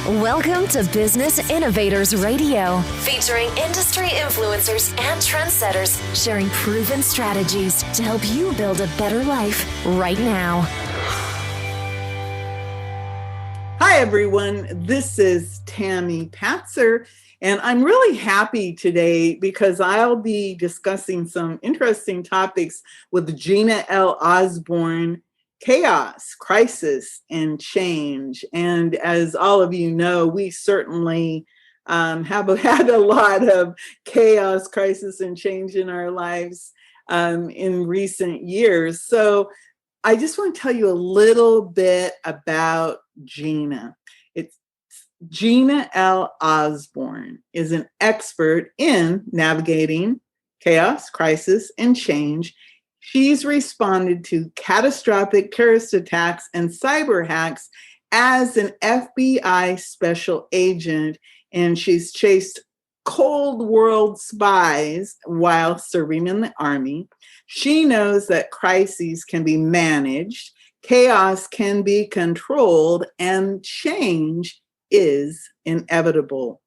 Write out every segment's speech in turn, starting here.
Welcome to Business Innovators Radio, featuring industry influencers and trendsetters sharing proven strategies to help you build a better life right now. Hi, everyone. This is Tammy Patzer, and I'm really happy today because I'll be discussing some interesting topics with Gina Osborn. Chaos, crisis, and change. And as all of you know, we certainly have had a lot of chaos, crisis, and change in our lives in recent years. So I just want to tell you a little bit about Gina. Gina Osborn is an expert in navigating chaos, crisis, and change. She's responded to catastrophic terrorist attacks and cyber hacks as an FBI special agent, and she's chased Cold War spies while serving in the Army. She knows that crises can be managed, chaos can be controlled, and change is inevitable.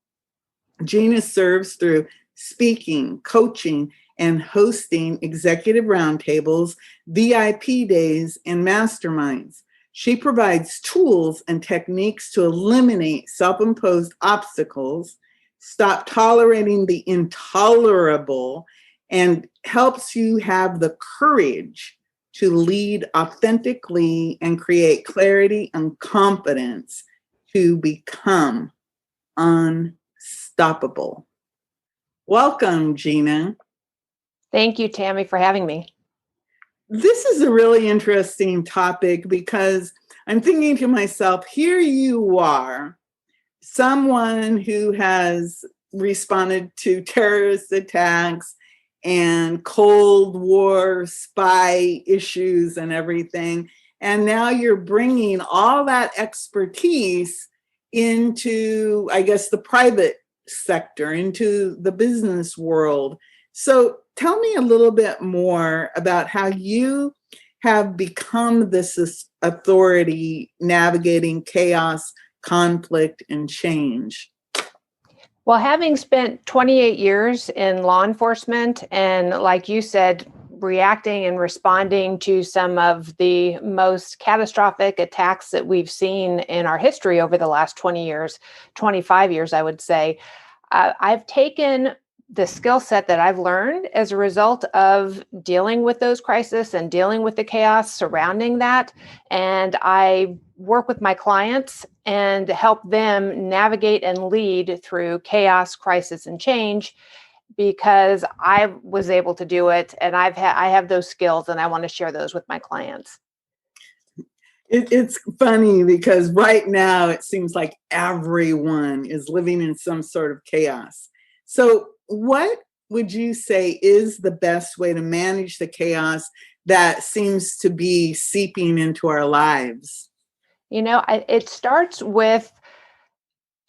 Gina serves through speaking, coaching, and hosting executive roundtables, VIP days, and masterminds. She provides tools and techniques to eliminate self-imposed obstacles, stop tolerating the intolerable, and helps you have the courage to lead authentically and create clarity and confidence to become unstoppable. Welcome, Gina. Thank you, Tammy, for having me. This is a really interesting topic because I'm thinking to myself, here you are, someone who has responded to terrorist attacks and Cold War spy issues and everything. And now you're bringing all that expertise into, I guess, the private sector, into the business world. So tell me a little bit more about how you have become this authority navigating chaos, conflict, and change. Well, having spent 28 years in law enforcement and, like you said, reacting and responding to some of the most catastrophic attacks that we've seen in our history over the last 20 years, 25 years, I would say, I've taken the skill set that I've learned as a result of dealing with those crises and dealing with the chaos surrounding that. And I work with my clients and help them navigate and lead through chaos, crisis, and change because I was able to do it. And I have those skills and I want to share those with my clients. It's funny because right now it seems like everyone is living in some sort of chaos. So what would you say is the best way to manage the chaos that seems to be seeping into our lives? You know, it starts with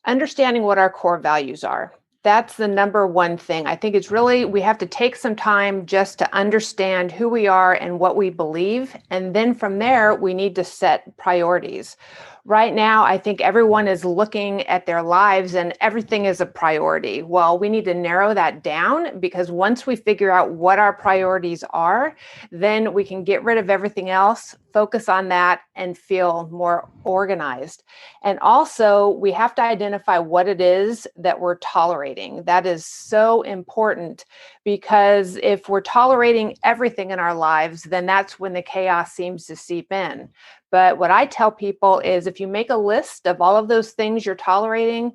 understanding what our core values are. That's the number one thing. I think it's really, we have to take some time just to understand who we are and what we believe. And then from there, we need to set priorities. Right now, I think everyone is looking at their lives and everything is a priority. Well, we need to narrow that down because once we figure out what our priorities are, then we can get rid of everything else, focus on that, and feel more organized. And also, we have to identify what it is that we're tolerating. That is so important because if we're tolerating everything in our lives, then that's when the chaos seems to seep in. But what I tell people is if you make a list of all of those things you're tolerating,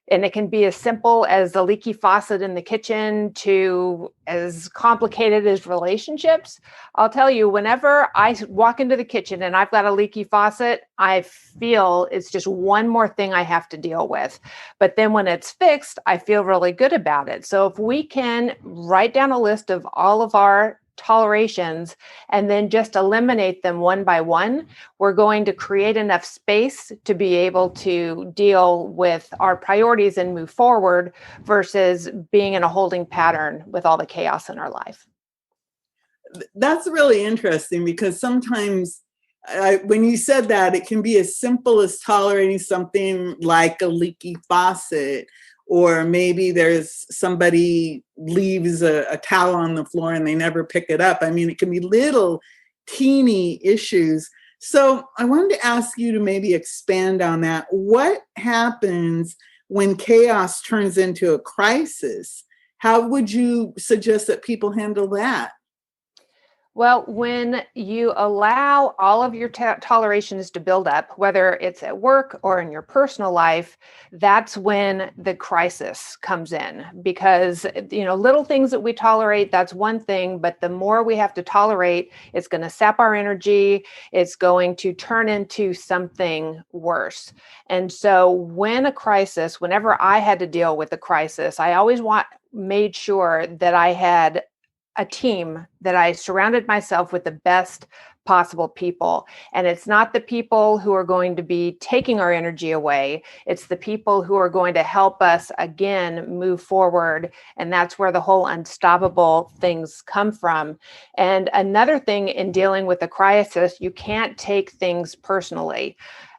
and it can be as simple as the leaky faucet in the kitchen to as complicated as relationships. I'll tell you, whenever I walk into the kitchen and I've got a leaky faucet, I feel it's just one more thing I have to deal with. But then when it's fixed, I feel really good about it. So if we can write down a list of all of our tolerations and then just eliminate them one by one, we're going to create enough space to be able to deal with our priorities and move forward versus being in a holding pattern with all the chaos in our life. That's really interesting because sometimes when you said that, it can be as simple as tolerating something like a leaky faucet, or maybe there's somebody leaves a towel on the floor and they never pick it up. I mean, it can be little teeny issues. So I wanted to ask you to maybe expand on that. What happens when chaos turns into a crisis? How would you suggest that people handle that? Well, when you allow all of your tolerations to build up, whether it's at work or in your personal life, that's when the crisis comes in. Because, little things that we tolerate, that's one thing, but the more we have to tolerate, it's going to sap our energy. It's going to turn into something worse. And so whenever I had to deal with a crisis, I always made sure that I had a team, that I surrounded myself with the best possible people. And it's not the people who are going to be taking our energy away. It's the people who are going to help us again move forward. And that's where the whole unstoppable things come from. And another thing in dealing with a crisis, you can't take things personally.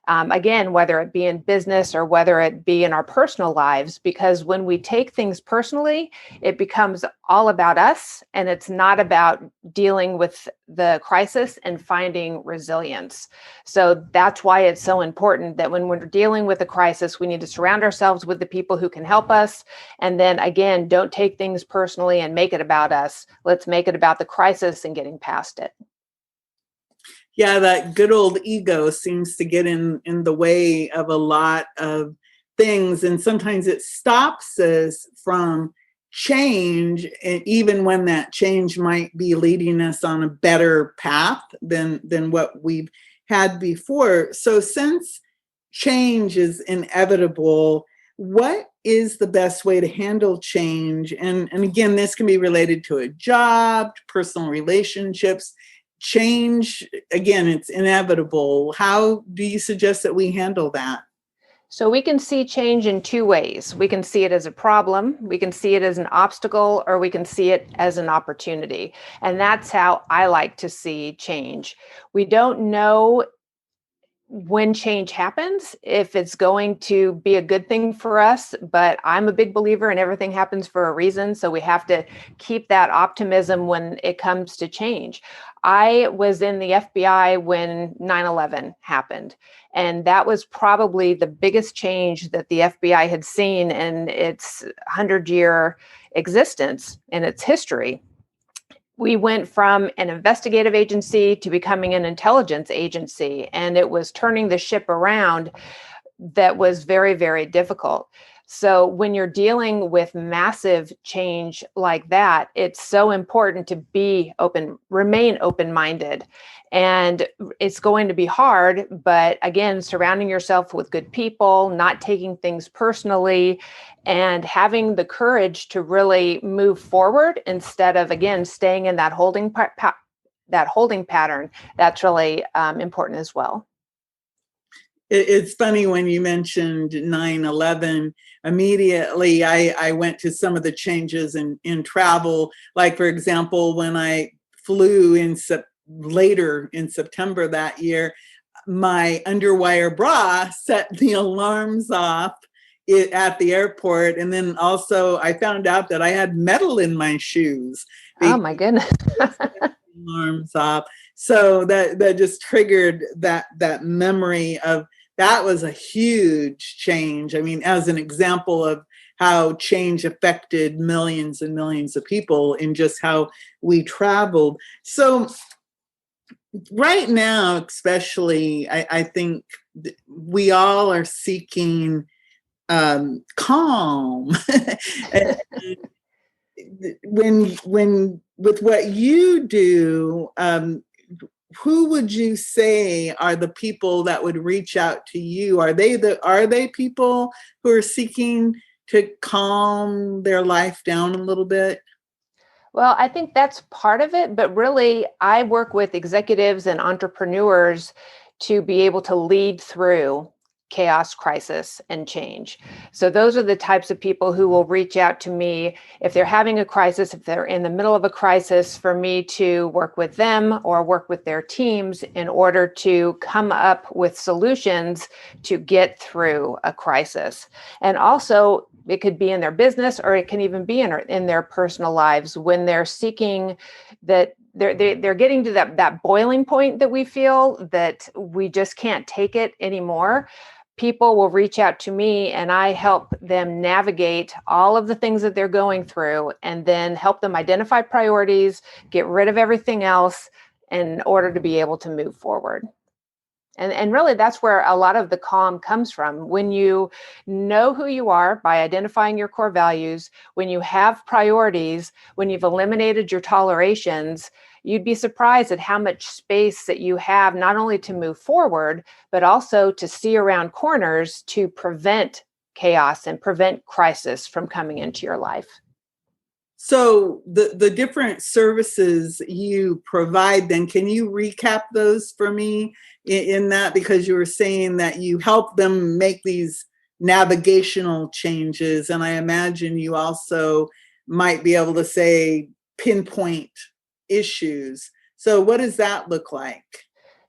Again, whether it be in business or whether it be in our personal lives, because when we take things personally, it becomes all about us, and it's not about dealing with the crisis and finding resilience. So that's why it's so important that when we're dealing with a crisis, we need to surround ourselves with the people who can help us. And then again, don't take things personally and make it about us. Let's make it about the crisis and getting past it. Yeah, that good old ego seems to get in the way of a lot of things. And sometimes it stops us from change, and even when that change might be leading us on a better path than what we've had before. So since change is inevitable, what is the best way to handle change? And again, this can be related to a job, personal relationships. Change, again, it's inevitable. How do you suggest that we handle that? So we can see change in two ways. We can see it as a problem, we can see it as an obstacle, or we can see it as an opportunity. And that's how I like to see change. We don't know when change happens, if it's going to be a good thing for us, but I'm a big believer in everything happens for a reason. So we have to keep that optimism when it comes to change. I was in the FBI when 9/11 happened, and that was probably the biggest change that the FBI had seen in its 100-year existence, in its history. We went from an investigative agency to becoming an intelligence agency, and it was turning the ship around that was very, very difficult. So when you're dealing with massive change like that, it's so important to be open, remain open-minded. And it's going to be hard, but again, surrounding yourself with good people, not taking things personally, and having the courage to really move forward instead of, again, staying in that holding pattern. That's really important as well. It's funny when you mentioned 9/11. Immediately, I went to some of the changes in travel. Like, for example, when I flew later in September that year, my underwire bra set the alarms off at the airport. And then also I found out that I had metal in my shoes. Oh my goodness. Alarms off. So that just triggered that memory of that was a huge change. I mean, as an example of how change affected millions and millions of people in just how we traveled. So right now, especially, I think we all are seeking calm. when with what you do, who would you say are the people that would reach out to you? Are they people who are seeking to calm their life down a little bit? Well, I think that's part of it, but really I work with executives and entrepreneurs to be able to lead through chaos, crisis, and change. So those are the types of people who will reach out to me if they're having a crisis, if they're in the middle of a crisis, for me to work with them or work with their teams in order to come up with solutions to get through a crisis. And also, it could be in their business, or it can even be in their personal lives when they're seeking that they're getting to that boiling point that we feel that we just can't take it anymore. People will reach out to me and I help them navigate all of the things that they're going through and then help them identify priorities, get rid of everything else in order to be able to move forward. And really, that's where a lot of the calm comes from. When you know who you are by identifying your core values, when you have priorities, when you've eliminated your tolerations, you'd be surprised at how much space that you have, not only to move forward, but also to see around corners to prevent chaos and prevent crisis from coming into your life. So the different services you provide, then can you recap those for me in that? Because you were saying that you help them make these navigational changes. And I imagine you also might be able to say pinpoint issues. So what does that look like?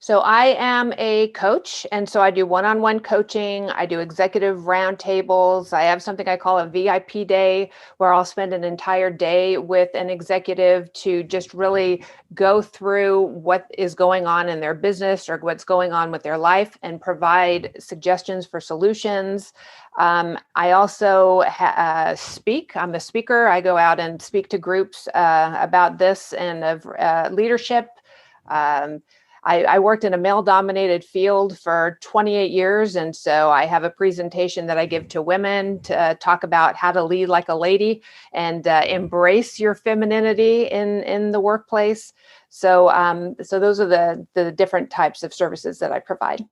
So I am a coach, and so I do one-on-one coaching. I do executive roundtables. I have something I call a VIP day, where I'll spend an entire day with an executive to just really go through what is going on in their business or what's going on with their life and provide suggestions for solutions. I also speak. I'm a speaker. I go out and speak to groups about this and of leadership. I worked in a male-dominated field for 28 years, and so I have a presentation that I give to women to talk about how to lead like a lady and embrace your femininity in the workplace. So those are the different types of services that I provide.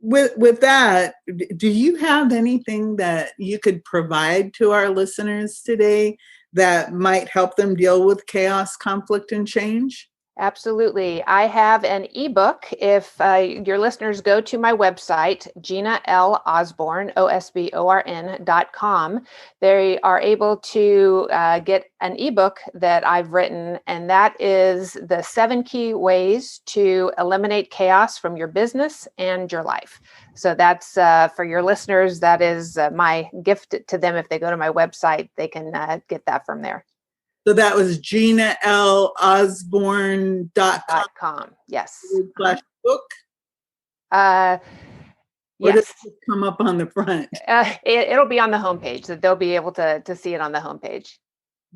With that, do you have anything that you could provide to our listeners today that might help them deal with chaos, conflict, and change? Absolutely. I have an ebook. If your listeners go to my website, Gina L. Osborn, OSBORN.com, they are able to get an ebook that I've written, and that is the 7 key ways to eliminate chaos from your business and your life. So that's for your listeners. That is my gift to them. If they go to my website, they can get that from there. So that was GinaLOsborn.com. Yes. /book. Yes. Or does it come up on the front? It'll be on the homepage, that they'll be able to see it on the homepage.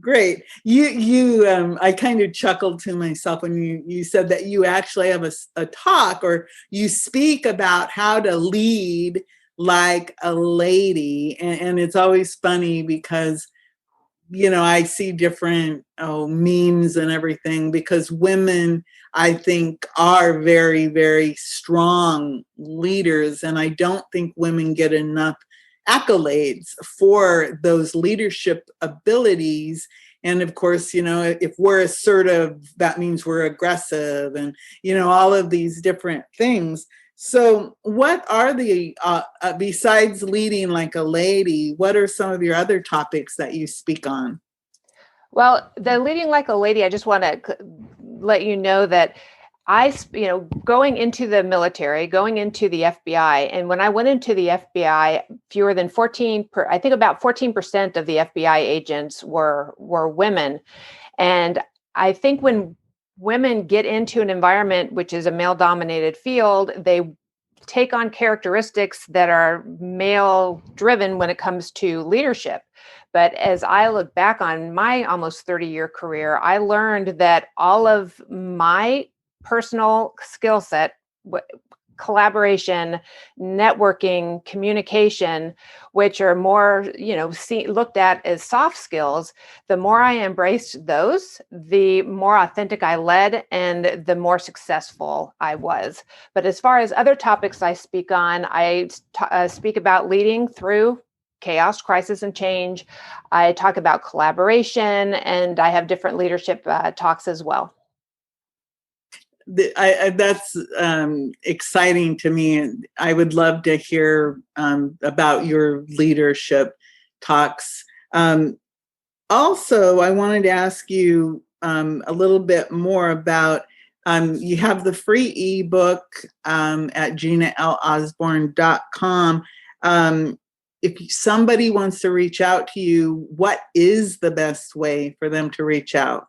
Great. I kind of chuckled to myself when you said that you actually have a talk, or you speak about how to lead like a lady. And it's always funny because I see different memes and everything, because women, I think, are very, very strong leaders. And I don't think women get enough accolades for those leadership abilities. And of course, if we're assertive, that means we're aggressive, and, all of these different things. So what are the, besides leading like a lady, what are some of your other topics that you speak on? Well, the leading like a lady, I just want to let you know that going into the military, going into the FBI, and when I went into the FBI, fewer than I think about 14% of the FBI agents were women. And I think when women get into an environment which is a male-dominated field, they take on characteristics that are male-driven when it comes to leadership. But as I look back on my almost 30-year career, I learned that all of my personal skill set, collaboration, networking, communication, which are more, looked at as soft skills, the more I embraced those, the more authentic I led and the more successful I was. But as far as other topics I speak on, I speak about leading through chaos, crisis, and change. I talk about collaboration, and I have different leadership talks as well. That's exciting to me. And I would love to hear about your leadership talks. Also, I wanted to ask you a little bit more about, you have the free ebook at GinaLosborn.com. If somebody wants to reach out to you, what is the best way for them to reach out?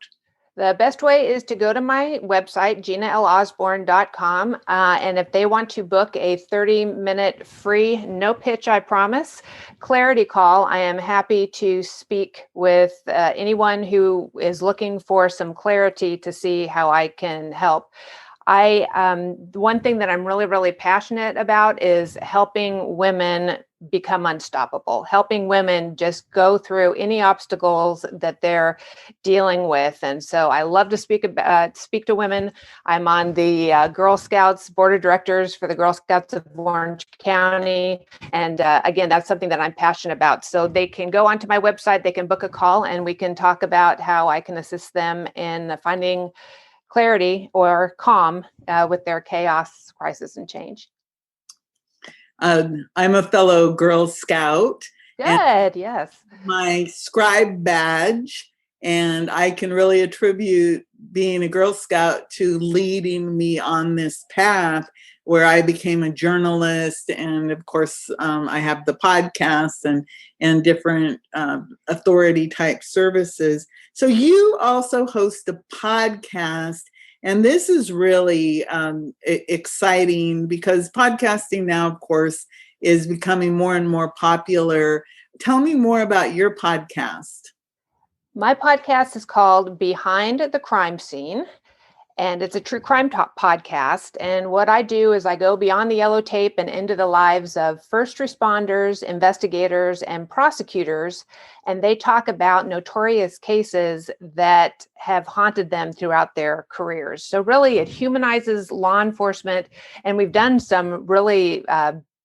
The best way is to go to my website, GinaLosborn.com. And if they want to book a 30-minute free, no pitch, I promise, clarity call, I am happy to speak with anyone who is looking for some clarity to see how I can help. One thing that I'm really, really passionate about is helping women become unstoppable, helping women just go through any obstacles that they're dealing with. And so I love to speak to women. I'm on the Girl Scouts Board of Directors for the Girl Scouts of Orange County. And again, that's something that I'm passionate about. So they can go onto my website, they can book a call, and we can talk about how I can assist them in finding clarity or calm with their chaos, crisis, and change. I'm a fellow Girl Scout. Good, yes. My scribe badge, and I can really attribute being a Girl Scout to leading me on this path where I became a journalist. And of course, I have the podcast and different authority type services. So you also host a podcast. And this is really exciting because podcasting now, of course, is becoming more and more popular. Tell me more about your podcast. My podcast is called Behind the Crime Scene, and it's a true crime podcast. And what I do is I go beyond the yellow tape and into the lives of first responders, investigators, and prosecutors. And they talk about notorious cases that have haunted them throughout their careers. So really, it humanizes law enforcement. And we've done some really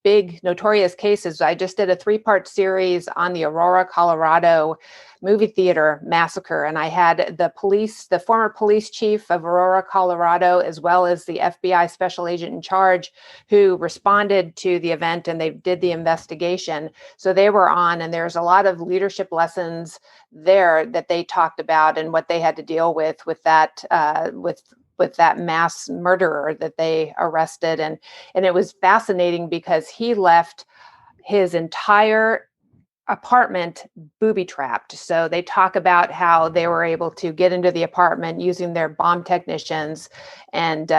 big notorious cases. I just did a 3-part series on the Aurora, Colorado movie theater massacre. And I had the former police chief of Aurora, Colorado, as well as the FBI special agent in charge who responded to the event, and they did the investigation. So they were on, and there's a lot of leadership lessons there that they talked about and what they had to deal with that, with that mass murderer that they arrested. And it was fascinating because he left his entire apartment booby trapped. So they talk about how they were able to get into the apartment using their bomb technicians and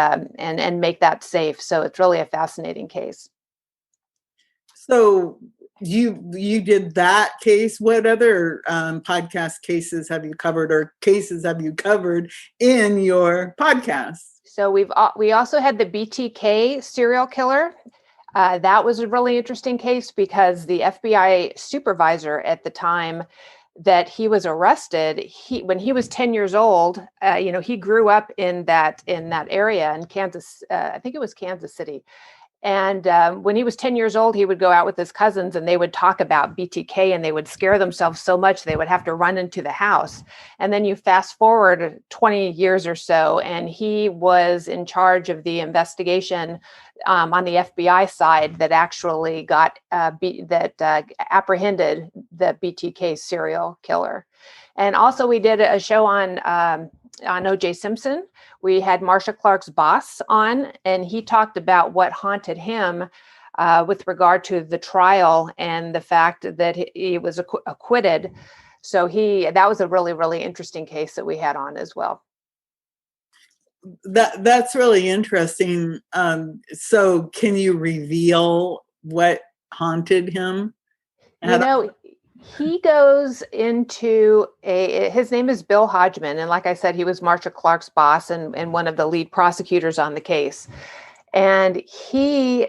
make that safe. So it's really a fascinating case. So you did that case. What other podcast cases have you covered, or cases have you covered in your podcast? So we also had the BTK serial killer. That was a really interesting case because the FBI supervisor at the time that he was arrested, when he was 10 years old, he grew up in that area in Kansas. I think it was Kansas City. And when he was 10 years old, he would go out with his cousins and they would talk about BTK, and they would scare themselves so much they would have to run into the house. And then you fast forward 20 years or so, and he was in charge of the investigation on the FBI side that actually got apprehended the BTK serial killer. And also we did a show on O.J. Simpson. We had Marcia Clark's boss on, and he talked about what haunted him with regard to the trial and the fact that he was acquitted. So that was a really, really interesting case that we had on as well. That's really interesting. So can you reveal what haunted him? He goes into his name is Bill Hodgman. And like I said, he was Marcia Clark's boss and one of the lead prosecutors on the case. And he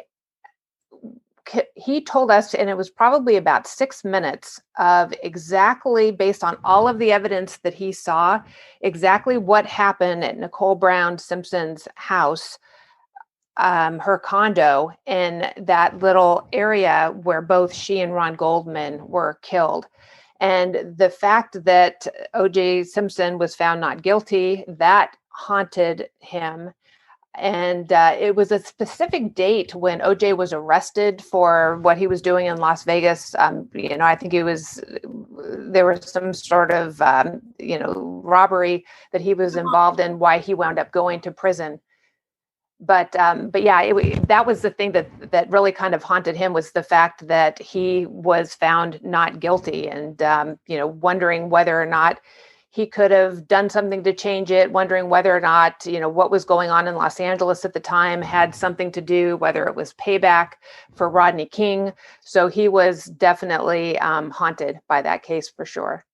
told us, and it was probably about 6 minutes of exactly, based on all of the evidence that he saw, exactly what happened at Nicole Brown Simpson's house, her condo, in that little area where both she and Ron Goldman were killed. And the fact that O.J. Simpson was found not guilty, that haunted him. And it was a specific date when OJ was arrested for what he was doing in Las Vegas. I think there was some sort of, robbery that he was involved in, why he wound up going to prison. But yeah, that was the thing that really kind of haunted him, was the fact that he was found not guilty, and wondering whether or not he could have done something to change it, wondering whether or not what was going on in Los Angeles at the time had something to do, whether it was payback for Rodney King. So he was definitely haunted by that case for sure.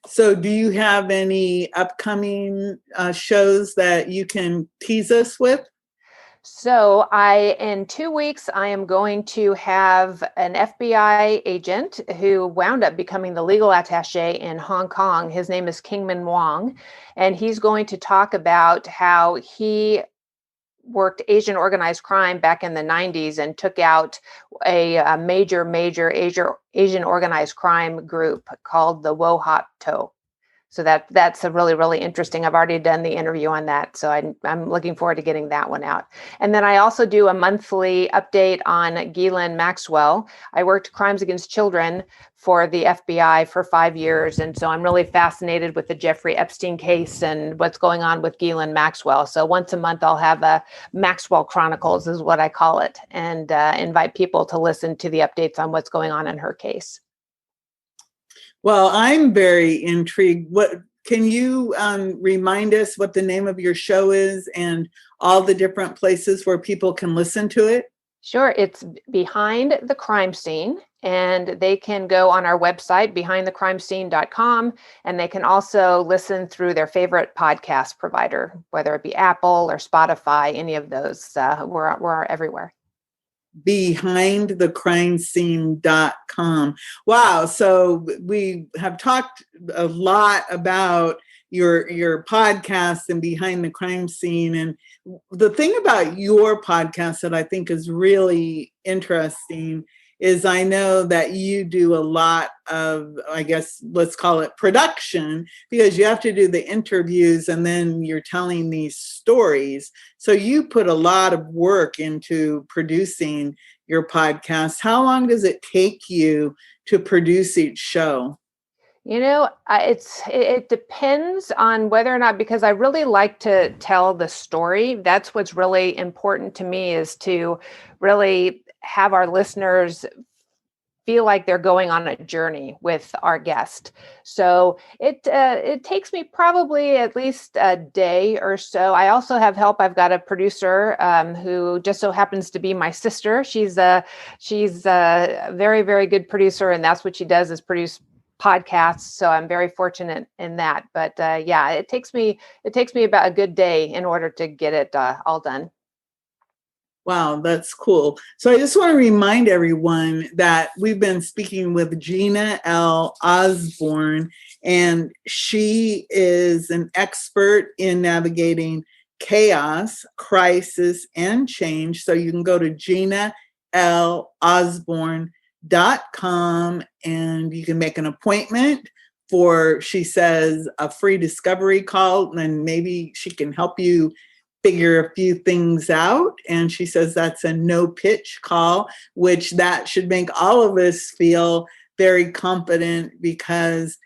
So do you have any upcoming shows that you can tease us with? So in 2 weeks, I am going to have an FBI agent who wound up becoming the legal attaché in Hong Kong. His name is Kingman Wong, and he's going to talk about how he worked Asian organized crime back in the 90s and took out a major Asian organized crime group called the Wo Hop To. So that's a really, really interesting. I've already done the interview on that. So I'm looking forward to getting that one out. And then I also do a monthly update on Ghislaine Maxwell. I worked crimes against children for the FBI for 5 years. And so I'm really fascinated with the Jeffrey Epstein case and what's going on with Ghislaine Maxwell. So once a month, I'll have a Maxwell Chronicles is what I call it, and invite people to listen to the updates on what's going on in her case. Well, I'm very intrigued. What can you remind us what the name of your show is and all the different places where people can listen to it? Sure. It's Behind the Crime Scene, and they can go on our website, behindthecrimescene.com, and they can also listen through their favorite podcast provider, whether it be Apple or Spotify, any of those. We're everywhere. BehindTheCrimeScene.com. Wow. So we have talked a lot about your podcast and Behind the Crime Scene. And the thing about your podcast that I think is really interesting is I know that you do a lot of, I guess, let's call it production, because you have to do the interviews and then you're telling these stories. So you put a lot of work into producing your podcast. How long does it take you to produce each show? It depends on whether or not, because I really like to tell the story. That's what's really important to me, is to really have our listeners feel like they're going on a journey with our guest. So it takes me probably at least a day or so. I also have help. I've got a producer who just so happens to be my sister. She's a very, very good producer, and that's what she does, is produce podcasts. So I'm very fortunate in that. But yeah, it takes me about a good day in order to get it all done. Wow, that's cool. So I just want to remind everyone that we've been speaking with Gina Osborn, and she is an expert in navigating chaos, crisis, and change. So you can go to GinaOsborn.com and you can make an appointment for, she says, a free discovery call, and maybe she can help you figure a few things out. And she says that's a no pitch call, which that should make all of us feel very confident, because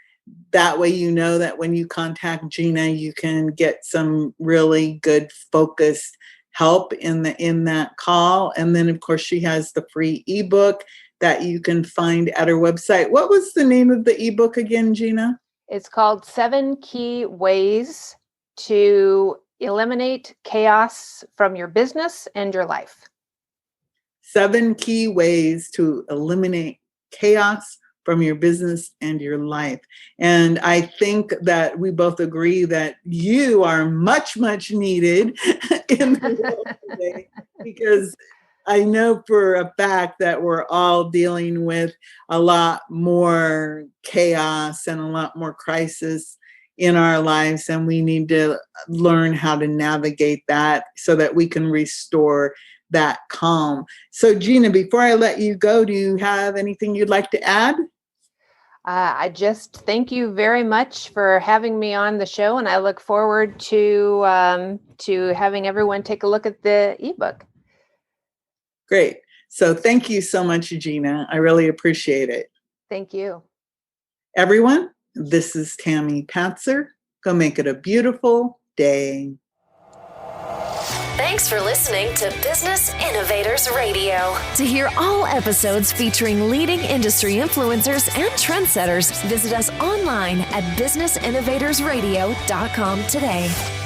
that way you know that when you contact Gina, you can get some really good focused help in that call. And then of course she has the free ebook that you can find at her website. What was the name of the ebook again, Gina? It's called 7 Key Ways to Eliminate Chaos from Your Business and Your Life. 7 Key Ways to Eliminate Chaos from Your Business and Your Life. And I think that we both agree that you are much, much needed in the world today, because I know for a fact that we're all dealing with a lot more chaos and a lot more crisis in our lives, and we need to learn how to navigate that so that we can restore that calm. So Gina, before I let you go, do you have anything you'd like to add? I just thank you very much for having me on the show, and I look forward to having everyone take a look at the ebook. Great. So thank you so much, Gina. I really appreciate it. Thank you. Everyone, this is Tammy Patzer. Go make it a beautiful day. Thanks for listening to Business Innovators Radio. To hear all episodes featuring leading industry influencers and trendsetters, visit us online at businessinnovatorsradio.com today.